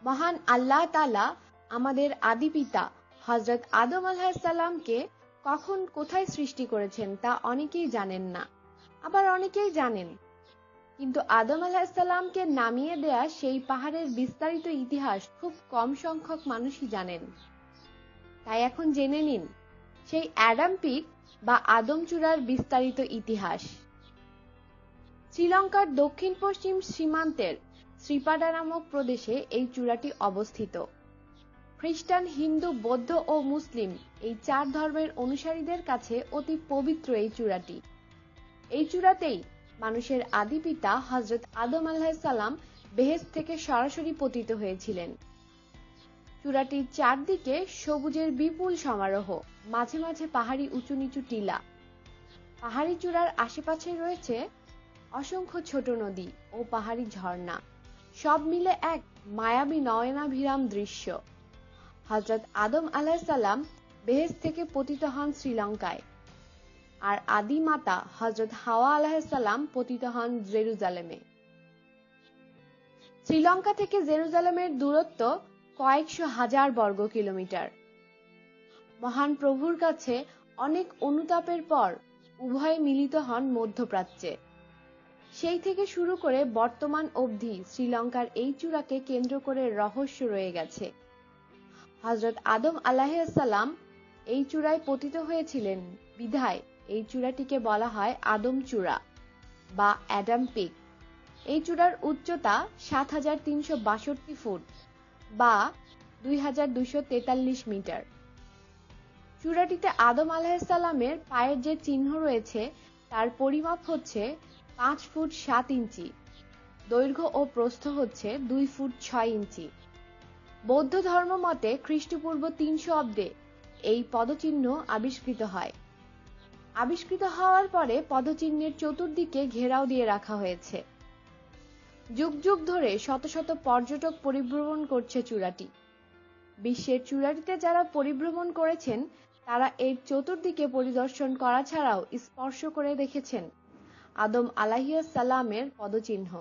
মহান আল্লাহ তাআলা আমাদের আদি পিতা হযরত আদম আলাইহিস সালামকে কখন কোথায় সৃষ্টি করেছেন তা অনেকেই জানেন না, আবার অনেকেই জানেন। কিন্তু আদম আলাইহিস সালামকে নামিয়ে দেয়া সেই পাহাড়ের বিস্তারিত ইতিহাস খুব কম সংখ্যক মানুষই জানেন। তাই এখন জেনে নিন সেই অ্যাডাম পিক বা আদম চূড়ার বিস্তারিত ইতিহাস। শ্রীলঙ্কার দক্ষিণ পশ্চিম সীমান্তের শ্রীপাডা নামক প্রদেশে এই চূড়াটি অবস্থিত। খ্রিস্টান, হিন্দু, বৌদ্ধ ও মুসলিম এই 4 ধর্মের অনুসারীদের কাছে অতি পবিত্র এই চূড়াটি। এই চূড়াতেই মানুষের আদি পিতা হযরত আদম আলাইহিস সালাম বেহেশত থেকে সরাসরি পতিত হয়েছিলেন। চূড়াটির চারদিকে সবুজের বিপুল সমারোহ, মাঝে মাঝে পাহাড়ি উঁচু নিচু টিলা। পাহাড়ি চূড়ার আশেপাশে রয়েছে অসংখ্য ছোট নদী ও পাহাড়ি ঝর্ণা, সব মিলে এক মায়াবী নয়নাভিরাম দৃশ্য। হযরত আদম আলাইহিস সালাম বেহেশত থেকে পতিত হন শ্রীলঙ্কায়, আর আদি মাতা হযরত হাওয়া আলাইহিস সালাম পতিত হন জেরুজালেমে। শ্রীলঙ্কা থেকে জেরুজালেমের দূরত্ব কয়েকশো হাজার বর্গ কিলোমিটার। মহান প্রভুর কাছে অনেক অনুতাপের পর উভয়ে মিলিত হন মধ্যপ্রাচ্যে। সেই থেকে শুরু করে বর্তমান অবধি শ্রীলঙ্কার এই চূড়াকে কেন্দ্র করে রহস্য রয়ে গেছে। হযরত আদম আলাইহিস সালাম এই চূড়ায় পতিত হয়েছিলেন বিধায় এই চূড়াটিকে বলা হয় আদম চূড়া বা অ্যাডাম পিক। এই চূড়ার উচ্চতা ৭৩৬২ ফুট বা ২২৪৩ মিটার। চূড়াটিতে আদম আলাইহিস সালামের পায়ের যে চিহ্ন রয়েছে তার পরিমাপ হচ্ছে ৫ ফুট ৭ ইঞ্চি, দৈর্ঘ্য ও প্রস্থ হচ্ছে ২ ফুট ৬ ইঞ্চি। বৌদ্ধ ধর্ম মতে খ্রিস্টপূর্ব ৩০০ অব্দে এই পদচিহ্ন আবিষ্কৃত হয়। আবিষ্কৃত হওয়ার পরে পদচিহ্নের চতুর্দিকে ঘেরাও দিয়ে রাখা হয়েছে। যুগ যুগ ধরে শত শত পর্যটক পরিভ্রমণ করছে চূড়াটি। বিশ্বের চূড়াটিতে যারা পরিভ্রমণ করেছেন তারা এর চতুর্দিকে পরিদর্শন করা ছাড়াও স্পর্শ করে দেখেছেন আদম আলাইহিস সালামের পদচিহ্ন।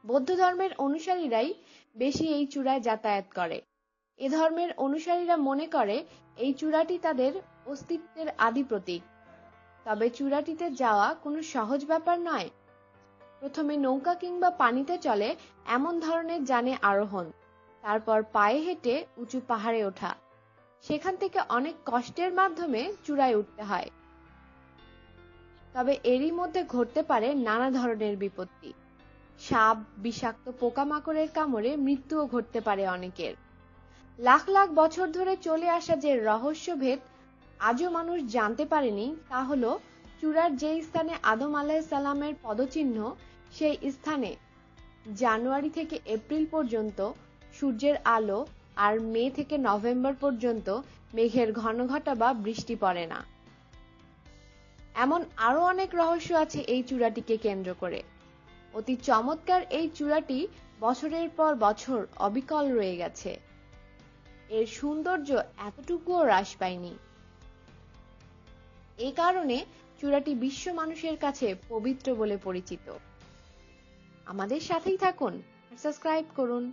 বৌদ্ধ ধর্মের অনুসারীরাই বেশি এই চূড়ায় যাতায়াত করে। এ ধর্মের অনুসারীরা মনে করে এই চূড়াটি তাদের অস্তিত্বের আদি প্রতীক। তবে চূড়াটিতে যাওয়া কোনো সহজ ব্যাপার নয়। প্রথমে নৌকা কিংবা পানিতে চলে এমন ধরনের যানে আরোহণ, তারপর পায়ে হেঁটে উঁচু পাহাড়ে ওঠা, সেখান থেকে অনেক কষ্টের মাধ্যমে চূড়ায় উঠতে হয়। তবে এরই মধ্যে ঘটতে পারে নানা ধরনের বিপত্তি। সাপ, বিষাক্ত পোকামাকড়ের কামড়ে মৃত্যুও ঘটতে পারে অনেকের। লাখ লাখ বছর ধরে চলে আসা যে রহস্যভেদ আজও মানুষ জানতে পারেনি তা হলো চূড়ার যে স্থানে আদম আলাইহিস সালামের পদচিহ্ন সেই স্থানে জানুয়ারি থেকে এপ্রিল পর্যন্ত সূর্যের আলো আর মে থেকে নভেম্বর পর্যন্ত মেঘের ঘনঘটা বা বৃষ্টি পড়ে না। এমন আরো অনেক রহস্য আছে এই চূড়াটিকে কেন্দ্র করে। অতি চমৎকার এই চূড়াটি বছরের পর বছর অবিকল রয়ে গেছে। এর সৌন্দর্য এতটুকুও হ্রাস পায়নি। এ কারণে চূড়াটি বিশ্ব মানুষের কাছে পবিত্র বলে পরিচিত। আমাদের সাথেই থাকুন, সাবস্ক্রাইব করুন।